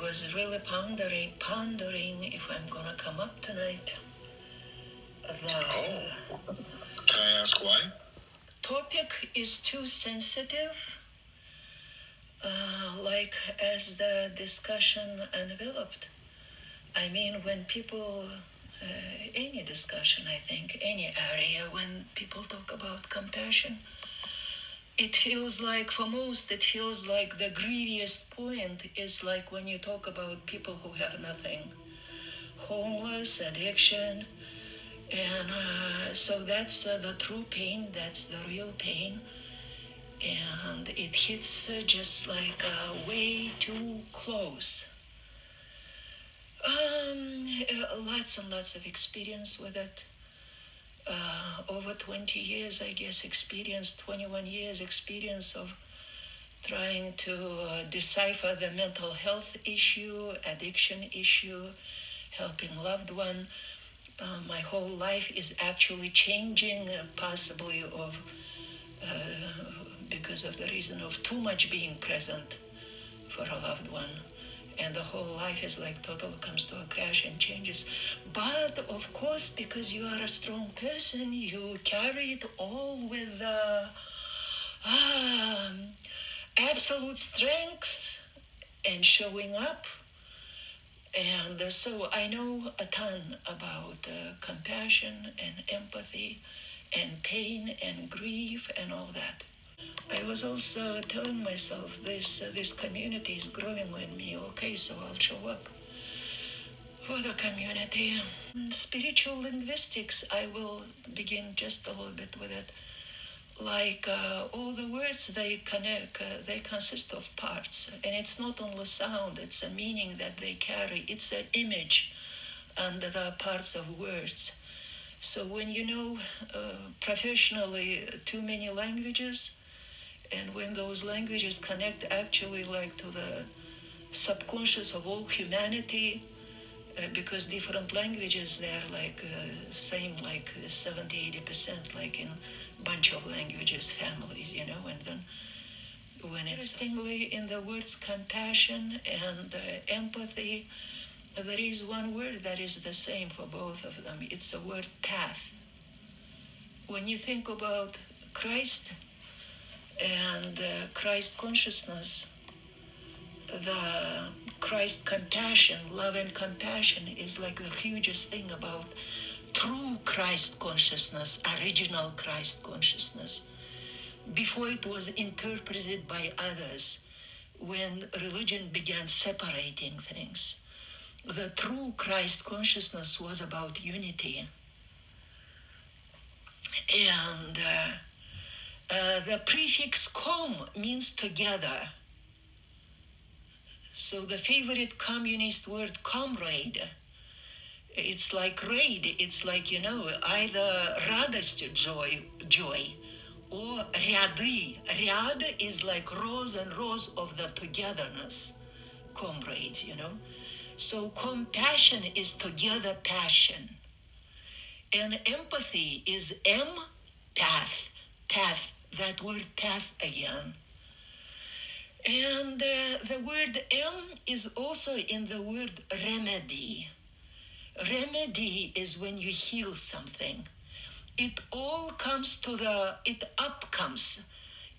was really pondering if I'm gonna come up tonight. Can I ask why? Topic is too sensitive, like as the discussion enveloped. I mean, when people, any discussion, I think, any area, when people talk about compassion, it feels like, for most, it feels like the grievous point is like when you talk about people who have nothing, homeless, addiction, and so that's the true pain, that's the real pain, and it hits just like way too close. Lots and lots of experience with it. Over 20 years, I guess, experience, 21 years experience of trying to decipher the mental health issue, addiction issue, helping loved one. My whole life is actually changing, possibly because of the reason of too much being present for a loved one. And the whole life is like total comes to a crash and changes. But of course, because you are a strong person, you carry it all with absolute strength and showing up. And so I know a ton about compassion and empathy and pain and grief and all that. I was also telling myself this community is growing in me. Okay, so I'll show up for the community. Spiritual linguistics, I will begin just a little bit with it. Like all the words, they connect, they consist of parts, and it's not only sound, it's a meaning that they carry. It's an image under the parts of words. So when you know professionally too many languages, and when those languages connect actually like to the subconscious of all humanity, because different languages, they're like same like 70-80%, like in bunch of languages, families, and then when it's interestingly in the words compassion and empathy, there is one word that is the same for both of them. It's the word path. When you think about Christ and Christ consciousness, the Christ compassion, love and compassion is like the hugest thing about true Christ consciousness, original Christ consciousness. Before it was interpreted by others, when religion began separating things, the true Christ consciousness was about unity. And the prefix com means together. So the favorite communist word, comrade, it's like raid. It's like, either radost, joy, or rяды. Rяд is like rows and rows of the togetherness, comrades, So compassion is together passion. And empathy is path, that word path again. And the word is also in the word remedy. Remedy is when you heal something. It all comes to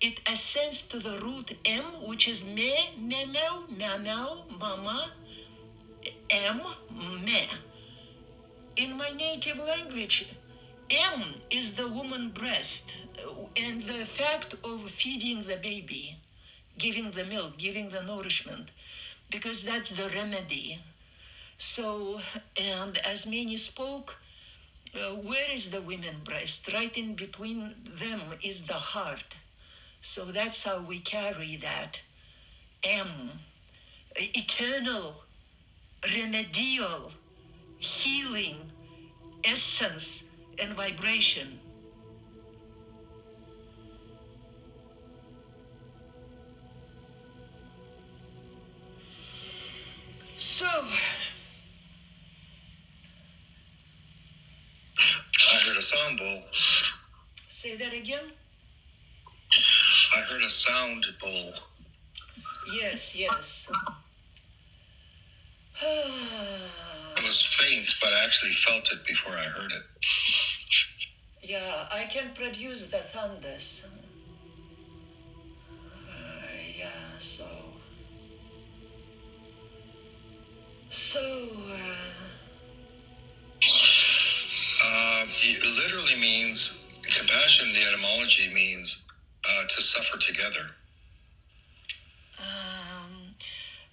it ascends to the root M, which is me, meow, meow, mama, me. In my native language, M is the woman breast, and the fact of feeding the baby, giving the milk, giving the nourishment, because that's the remedy. So, and as many spoke, where is the women breast? Right in between them is the heart. So that's how we carry that eternal, remedial, healing, essence, and vibration. So, I heard a sound bowl. Say that again? I heard a sound bowl. Yes. was faint, but I actually felt it before I heard it. Yeah, I can produce the thunders. Yeah, so. It literally means, compassion, the etymology means to suffer together.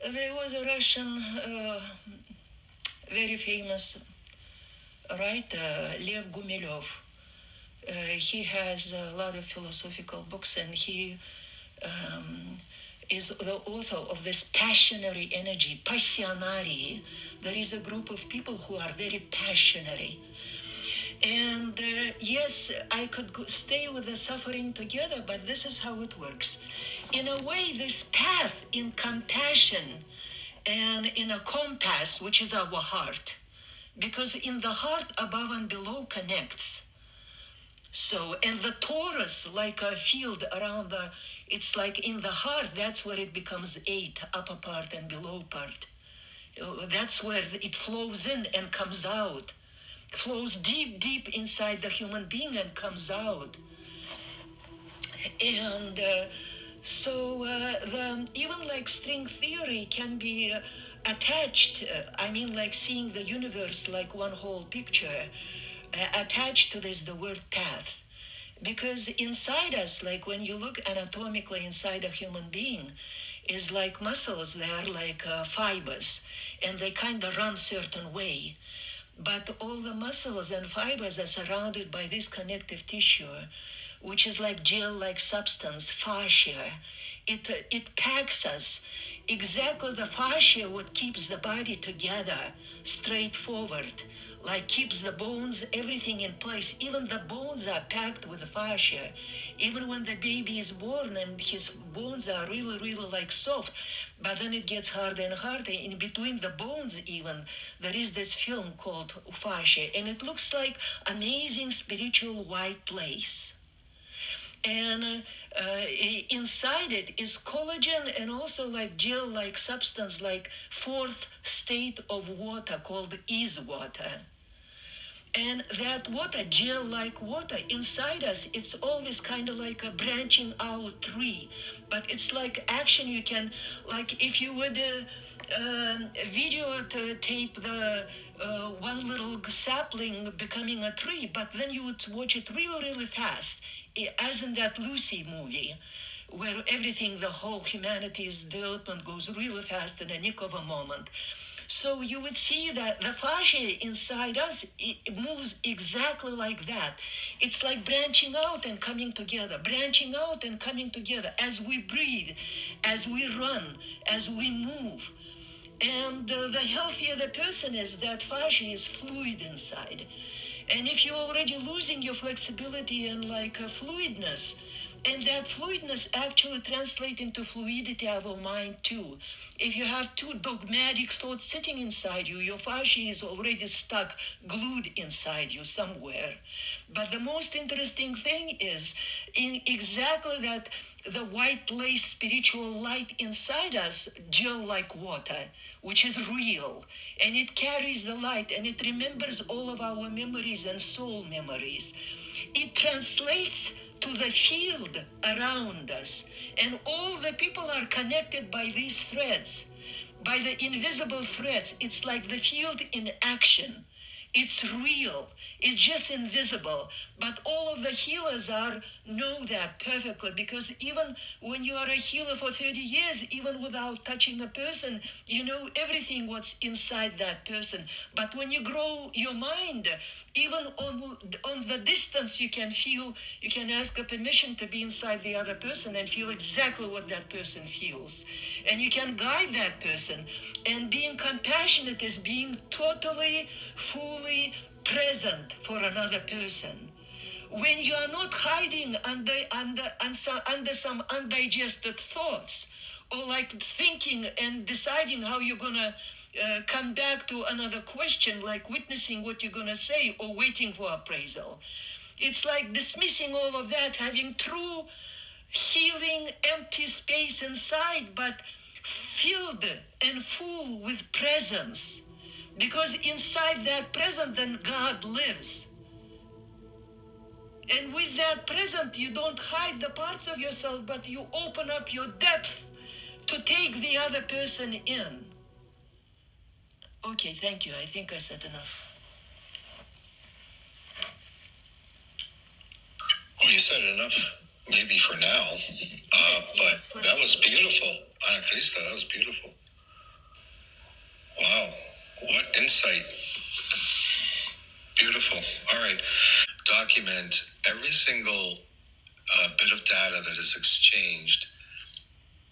There was a Russian, very famous writer, Lev Gumilev. He has a lot of philosophical books, and he is the author of this passionary energy, passionari. There is a group of people who are very passionary. And yes, I could stay with the suffering together, but this is how it works. In a way, this path in compassion and in a compass, which is our heart, because in the heart, above and below connects. So, and the torus, like a field around it's like in the heart, that's where it becomes 8, upper part and below part. That's where it flows in and comes out. Flows deep, deep inside the human being and comes out. And even like string theory can be attached, like seeing the universe like one whole picture, attached to this, the word path. Because inside us, like when you look anatomically inside a human being, is like muscles, they are like fibers, and they kind of run certain way. But all the muscles and fibers are surrounded by this connective tissue, which is like gel-like substance, fascia. It packs us. Exactly the fascia what keeps the body together, straightforward, like keeps the bones, everything in place. Even the bones are packed with fascia. Even when the baby is born and his bones are really, really like soft, but then it gets harder and harder. In between the bones even, there is this film called fascia, and it looks like amazing spiritual white lace. And inside it is collagen and also like gel-like substance, like fourth state of water called is water. And that water, gel-like water, inside us, it's always kind of like a branching out tree. But it's like action you can, like if you would video tape the one little sapling becoming a tree, but then you would watch it really, really fast, as in that Lucy movie, where everything, the whole humanity's development goes really fast in a nick of a moment. So you would see that the fascia inside us, it moves exactly like that. It's like branching out and coming together, branching out and coming together as we breathe, as we run, as we move. And the healthier the person is, that fascia is fluid inside. And if you're already losing your flexibility and like fluidness, and that fluidness actually translates into fluidity of our mind too. If you have two dogmatic thoughts sitting inside you, your fascia is already stuck, glued inside you somewhere. But the most interesting thing is in exactly that the white lace spiritual light inside us, gel like water, which is real, and it carries the light and it remembers all of our memories and soul memories. It translates to the field around us, and all the people are connected by these threads, by the invisible threads. It's like the field in action. It's real. It's just invisible. But all of the healers know that perfectly, because even when you are a healer for 30 years, even without touching a person, you know everything what's inside that person. But when you grow your mind, even on the distance, you can feel, you can ask a permission to be inside the other person and feel exactly what that person feels. And you can guide that person. And being compassionate is being totally, fully present for another person. When you are not hiding under some undigested thoughts, or like thinking and deciding how you're gonna come back to another question, like witnessing what you're gonna say or waiting for appraisal. It's like dismissing all of that, having true healing empty space inside, but filled and full with presence. Because inside that present, then God lives. And with that present, you don't hide the parts of yourself, but you open up your depth to take the other person in. Okay, thank you. I think I said enough. Well, you said enough, maybe for now. Yes, but that was beautiful. Krista, that was beautiful. Wow. What insight. Beautiful. All right. Document every single bit of data that is exchanged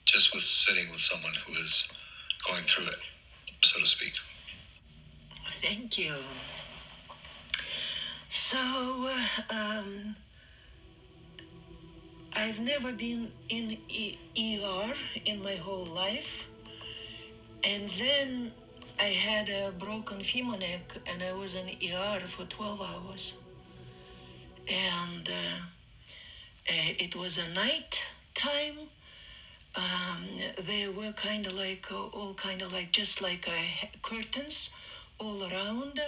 just with sitting with someone who is going through it, so to speak. Thank you. So, I've never been in ER in my whole life. And then I had a broken femur neck and I was in ER for 12 hours. And it was a night time. They were kind of like, all kind of like, just like curtains all around.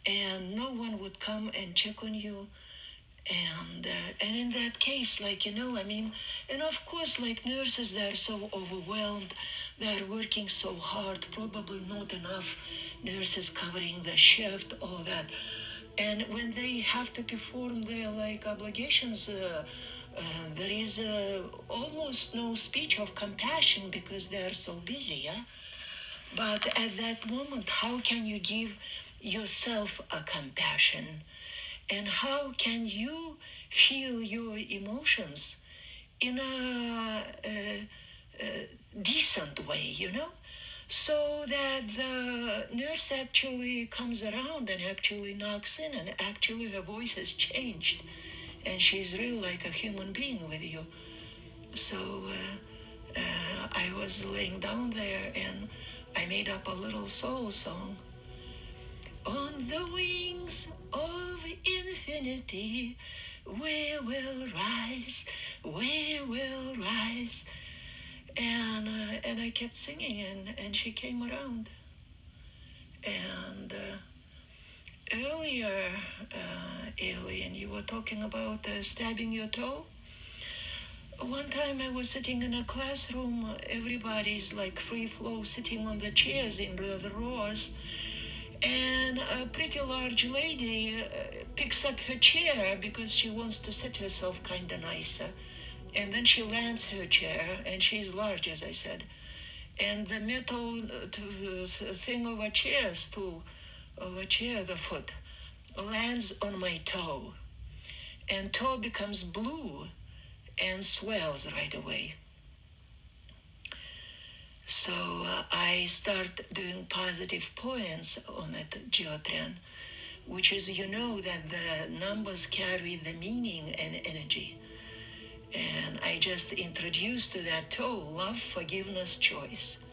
And no one would come and check on you. And in that case, like, I mean, and of course, like nurses, they're so overwhelmed, they're working so hard, probably not enough nurses covering the shift, all that. And when they have to perform their like obligations, there is almost no speech of compassion because they're so busy, yeah? But at that moment, how can you give yourself a compassion? And how can you feel your emotions in a decent way, so that the nurse actually comes around and actually knocks in and actually her voice has changed and she's really like a human being with you. So I was laying down there and I made up a little soul song. On the wings of infinity, we will rise, we will rise. And I kept singing, and she came around. And earlier, Alien, you were talking about stabbing your toe. One time I was sitting in a classroom, everybody's like free flow, sitting on the chairs in the rows. And a pretty large lady picks up her chair because she wants to sit herself kind of nicer. And then she lands her chair, and she's large, as I said. And the metal thing of a chair, stool of a chair, the foot, lands on my toe. And toe becomes blue and swells right away. So I start doing positive points on it, Geotran, which is, that the numbers carry the meaning and energy. And I just introduced to that toe love, forgiveness, choice.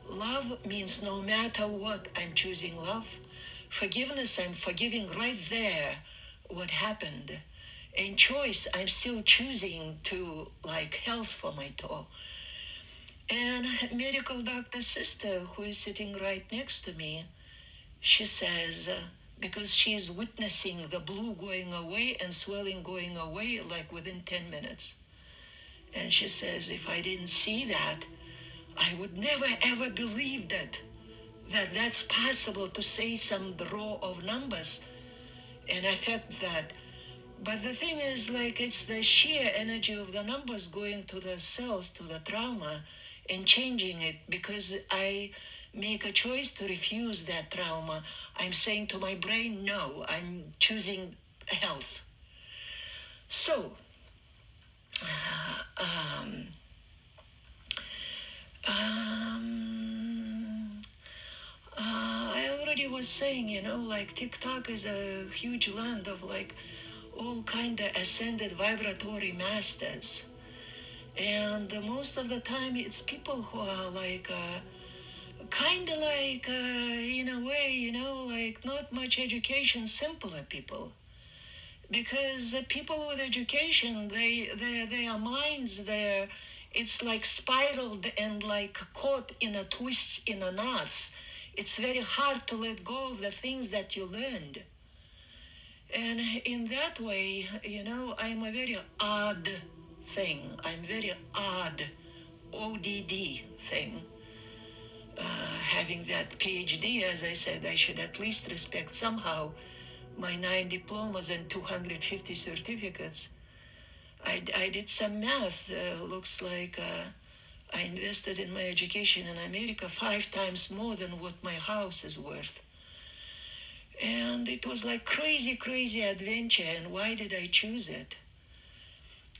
Love means no matter what, I'm choosing love. Forgiveness, I'm forgiving right there what happened. And choice, I'm still choosing to like health for my toe. And medical doctor sister who is sitting right next to me, she says, because she's witnessing the blue going away and swelling going away like within 10 minutes. And she says, if I didn't see that, I would never ever believe that's possible to say some row of numbers and affect that. But the thing is, like, it's the sheer energy of the numbers going to the cells, to the trauma, and changing it because I make a choice to refuse that trauma. I'm saying to my brain, no, I'm choosing health. So, I already was saying, like TikTok is a huge land of like all kind of ascended vibratory masters. And most of the time it's people who are like kind of like in a way, like not much education, simpler people. Because people with education, their minds, it's like spiraled and like caught in a twists, in a knots, it's very hard to let go of the things that you learned. And in that way, I'm a very odd thing. I'm very odd, ODD thing. Having that PhD, as I said, I should at least respect somehow my 9 diplomas and 250 certificates. I did some math. Looks like I invested in my education in America 5 times more than what my house is worth. And it was like crazy, crazy adventure. And why did I choose it?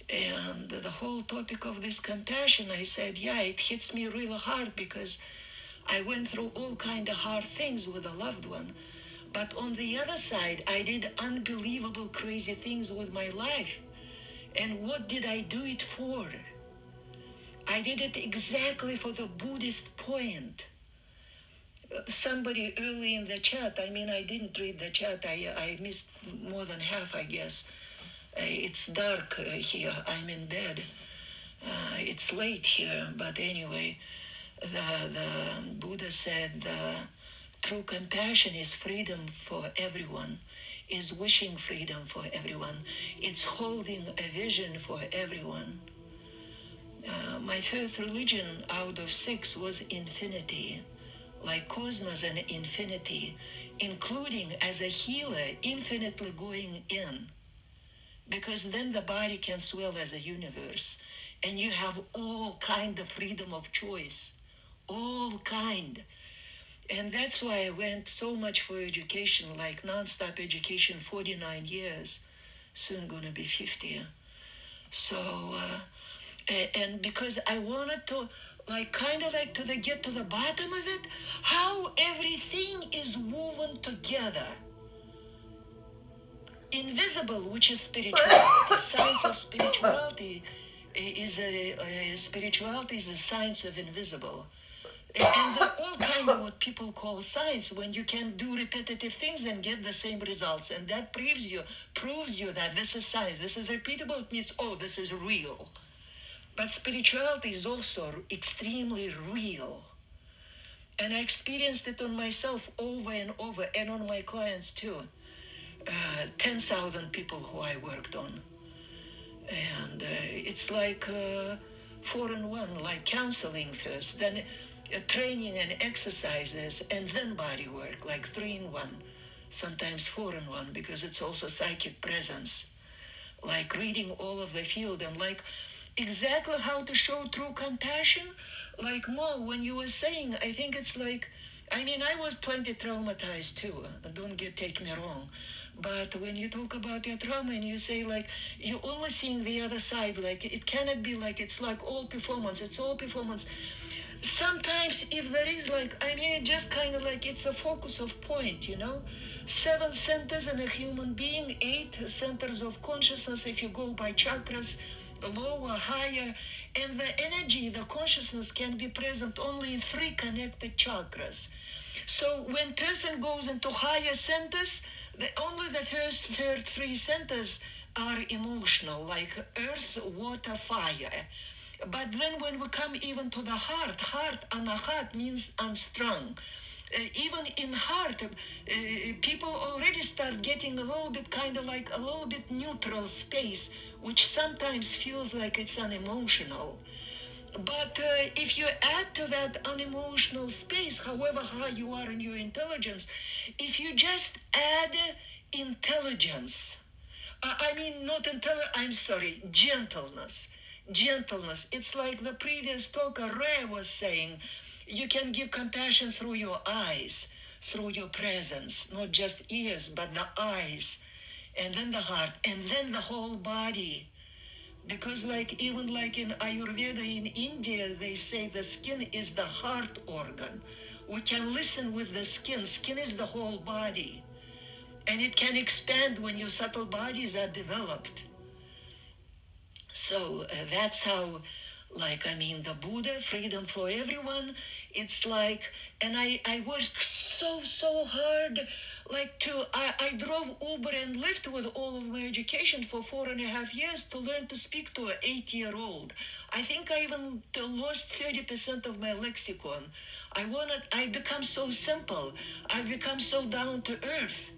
And the whole topic of this compassion, I said, yeah, it hits me really hard because I went through all kind of hard things with a loved one. But on the other side, I did unbelievable crazy things with my life. And what did I do it for? I did it exactly for the Buddhist point. Somebody early in the chat, I didn't read the chat. I missed more than half, I guess. It's dark here. I'm in bed. It's late here, but anyway, the Buddha said true compassion is freedom for everyone, is wishing freedom for everyone. It's holding a vision for everyone. My first religion out of 6 was infinity, like cosmos and infinity, including as a healer, infinitely going in. Because then the body can swell as a universe, and you have all kind of freedom of choice, all kind. And that's why I went so much for education, like nonstop education, 49 years, soon gonna be 50. So, and because I wanted to, like, kind of like get to the bottom of it, how everything is woven together. Invisible, which is spirituality. Science of spirituality spirituality is a science of invisible. And there are all kind of what people call science, when you can do repetitive things and get the same results, and that proves you that this is science. This is repeatable. It means, oh, this is real. But spirituality is also extremely real. And I experienced it on myself over and over, and on my clients too. 10,000 people who I worked on. And it's like 4-in-1, like counseling first, then training and exercises, and then body work, like 3-in-1, sometimes 4-in-1, because it's also psychic presence, like reading all of the field, and like exactly how to show true compassion. Like Mo, when you were saying, I think it's like, I was plenty traumatized too. Don't take me wrong. But when you talk about your trauma and you say like you're only seeing the other side, like it cannot be like it's like all performance. It's all performance. Sometimes if there is like it just kind of like it's a focus of point, 7 centers in a human being, 8 centers of consciousness if you go by chakras, lower, higher, and the energy, the consciousness can be present only in 3 connected chakras. So when person goes into higher centers, only the first 3 centers are emotional, like earth, water, fire. But then when we come even to the heart, anahat means unstrung. Even in heart, people already start getting a little bit kind of like a little bit neutral space, which sometimes feels like it's unemotional. But if you add to that unemotional space, however high you are in your intelligence, if you just add intelligence, not intelligence, I'm sorry, gentleness. Gentleness. It's like the previous talker, Ray, was saying, you can give compassion through your eyes, through your presence, not just ears, but the eyes, and then the heart, and then the whole body. Because even like in Ayurveda in India, they say the skin is the heart organ. We can listen with the skin. Skin is the whole body. And it can expand when your subtle bodies are developed. So that's how, the Buddha, freedom for everyone, it's like, and I work so hard. I drove Uber and Lyft with all of my education for 4.5 years to learn to speak to an 8-year-old. I think I even lost 30% of my lexicon. I become so simple. I've become so down to earth.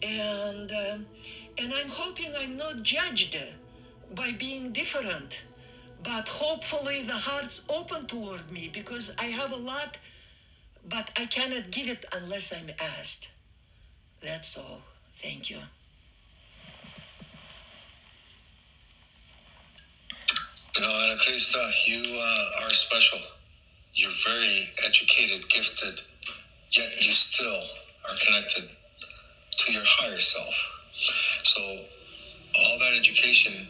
And I'm hoping I'm not judged by being different. But hopefully the heart's open toward me because I have a lot, but I cannot give it unless I'm asked. That's all. Thank you. Ana Krista, you are special. You're very educated, gifted, yet you still are connected to your higher self. So all that education,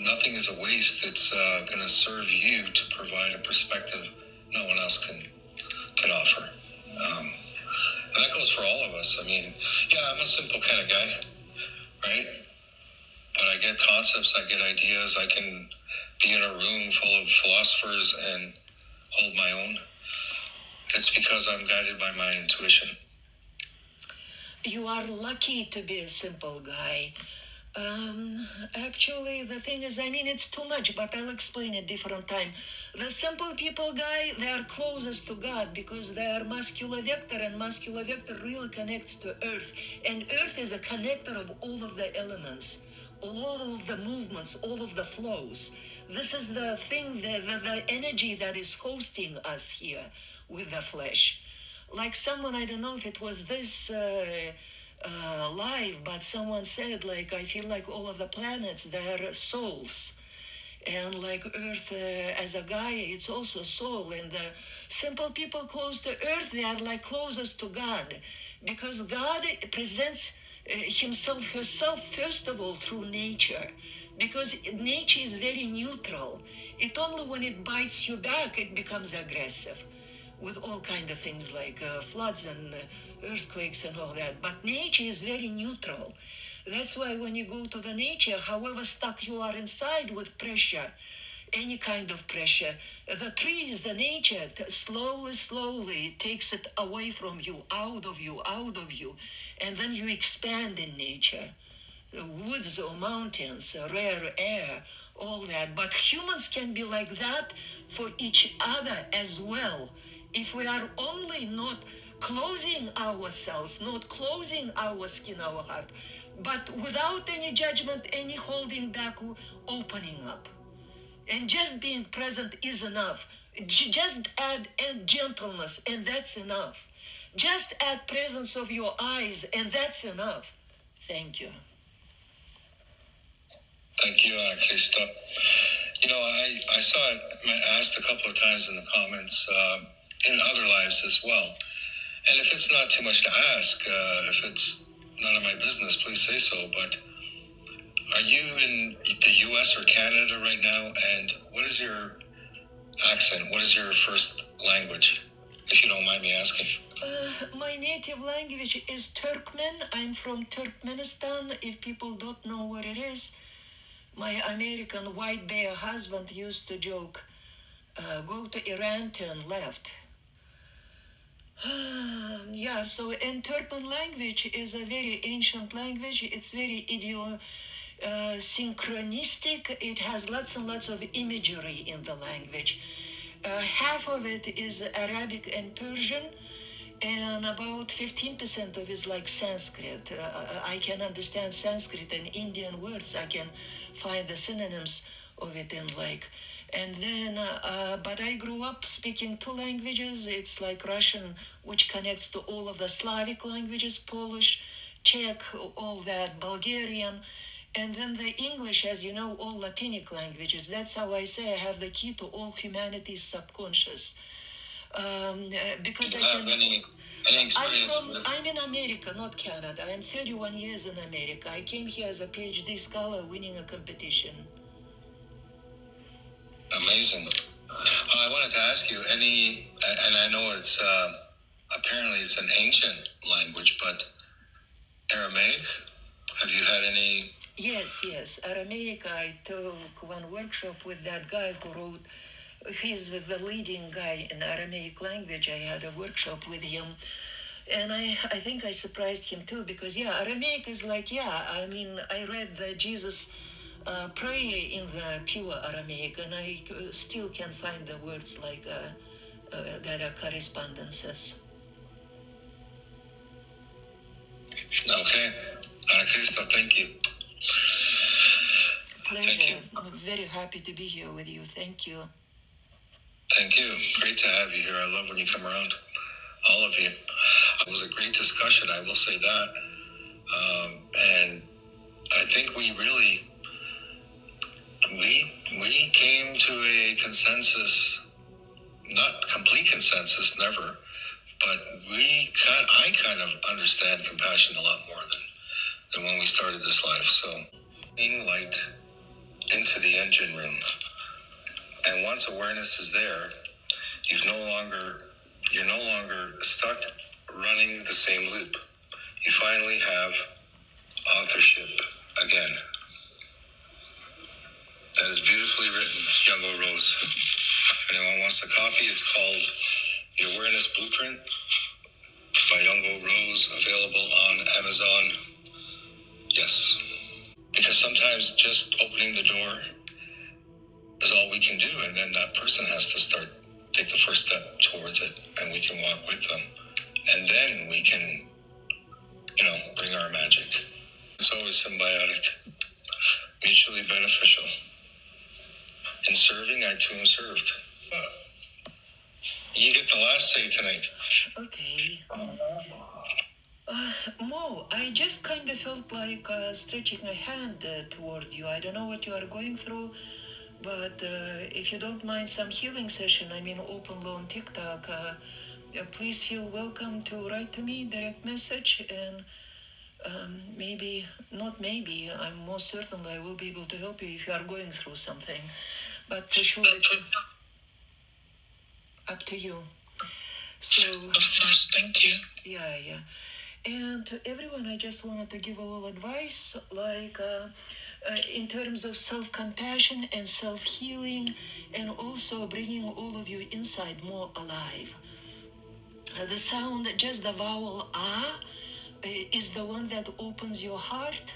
nothing is a waste. It's going to serve you to provide a perspective no one else can offer. And that goes for all of us. I mean, yeah, I'm a simple kind of guy, right? But I get concepts, I get ideas. I can be in a room full of philosophers and hold my own. It's because I'm guided by my intuition. You are lucky to be a simple guy. Actually, the thing is, it's too much, but I'll explain it different time. The simple people guy, they are closest to God because they are muscular vector, and muscular vector really connects to Earth. And Earth is a connector of all of the elements, all of the movements, all of the flows. This is the thing, the energy that is hosting us here with the flesh. Like someone, I don't know if it was this live, but someone said, I feel like all of the planets, they're souls. And like Earth, as a Gaia, it's also soul. And the simple people close to Earth, they are like closest to God. Because God presents himself, herself, first of all, through nature. Because nature is very neutral. It only when it bites you back, it becomes aggressive with all kind of things like floods and earthquakes and all that. But nature is very neutral. That's why when you go to the nature, however stuck you are inside with pressure, any kind of pressure, the tree is the nature. Slowly takes it away from you, out of you, and then you expand in nature. Woods or mountains, rare air, all that. But humans can be like that for each other as well. If we are only not closing ourselves, not closing our skin, our heart, but without any judgment, any holding back, opening up. And just being present is enough. Just add gentleness, and that's enough. Just add presence of your eyes, and that's enough. Thank you. Thank you, Krista. I saw it asked a couple of times in the comments in other lives as well. And if it's not too much to ask, if it's none of my business, please say so. But are you in the U.S. or Canada right now? And what is your accent? What is your first language, if you don't mind me asking? My native language is Turkmen. I'm from Turkmenistan. If people don't know what it is, my American white bear husband used to joke, go to Iran, turn left. So in Turkmen language is a very ancient language. It's very synchronistic. It has lots and lots of imagery in the language. Half of it is Arabic and Persian, and about 15% of it is like Sanskrit. I can understand Sanskrit and Indian words. I can find the synonyms of it and then, but I grew up speaking two languages. It's like Russian, which connects to all of the Slavic languages, Polish, Czech, all that, Bulgarian, and then the English, as you know, all Latinic languages. That's how I say I have the key to all humanity's subconscious. Because I have any experience I'm in America, not Canada. I'm 31 years in America. I came here as a PhD scholar winning a competition. Amazing. I wanted to ask you and I know it's apparently it's an ancient language, but Aramaic, have you had any? Yes. Aramaic, I took one workshop with that guy who wrote, he's the leading guy in Aramaic language. I had a workshop with him. And I think I surprised him too, because Aramaic is like, I read the Jesus prayer in the pure Aramaic, and I still can find the words like that are correspondences. Okay. Krista, thank you. Pleasure. Thank you. I'm very happy to be here with you. Thank you. Thank you. Great to have you here. I love when you come around. All of you. It was a great discussion, I will say that. And I think we really, we came to a consensus, not complete consensus, never, but I kind of understand compassion a lot more than when we started this life. So, being light into the engine room. And once awareness is there, you're no longer stuck running the same loop. You finally have authorship again. That is beautifully written, Youngo Rose. If anyone wants to copy, it's called The Awareness Blueprint by Youngo Rose, available on Amazon. Yes. Because sometimes just opening the door is all we can do, and then that person has to take the first step towards it, and we can walk with them. And then we can, bring our magic. It's always symbiotic, mutually beneficial. In serving, I too am served. You get the last say tonight. Okay. Mo, I just kind of felt like stretching a hand toward you. I don't know what you are going through, but if you don't mind some healing session, open loan TikTok, please feel welcome to write to me, direct message, and I'm most certainly I will be able to help you if you are going through something. But for sure, it's up to you. So, of course, thank you. Yeah. And to everyone, I just wanted to give a little advice, like in terms of self-compassion and self-healing, and also bringing all of you inside more alive. The sound, just the vowel ah, is the one that opens your heart.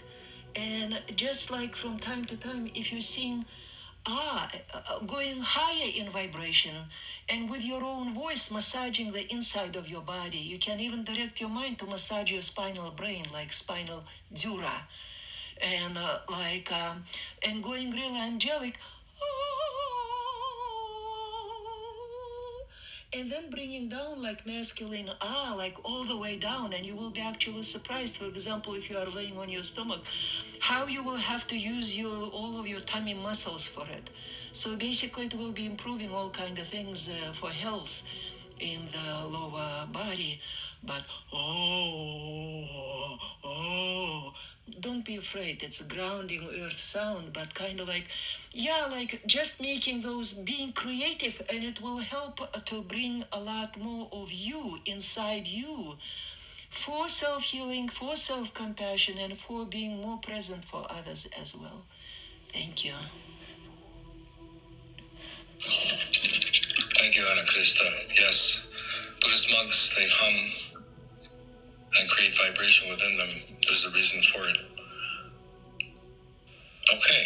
And just like from time to time, if you sing going higher in vibration, and with your own voice massaging the inside of your body, you can even direct your mind to massage your spinal brain, like spinal dura, and and going real angelic, and then bringing down like masculine like all the way down, and you will be actually surprised. For example, if you are laying on your stomach, how you will have to use all of your tummy muscles for it. So basically it will be improving all kind of things for health in the lower body. But don't be afraid. It's grounding earth sound, but kind of like just making those, being creative, and it will help to bring a lot more of you inside you for self-healing, for self-compassion, and for being more present for others as well. Thank you. Thank you, Anna Krista. Yes, Buddhist monks, they hum and create vibration within them. There's a reason for it. Okay.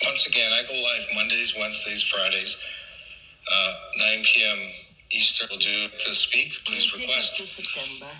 Once again, I go live Mondays, Wednesdays, Fridays, 9 p.m. Eastern. Will do to speak. Please request. Take us to September.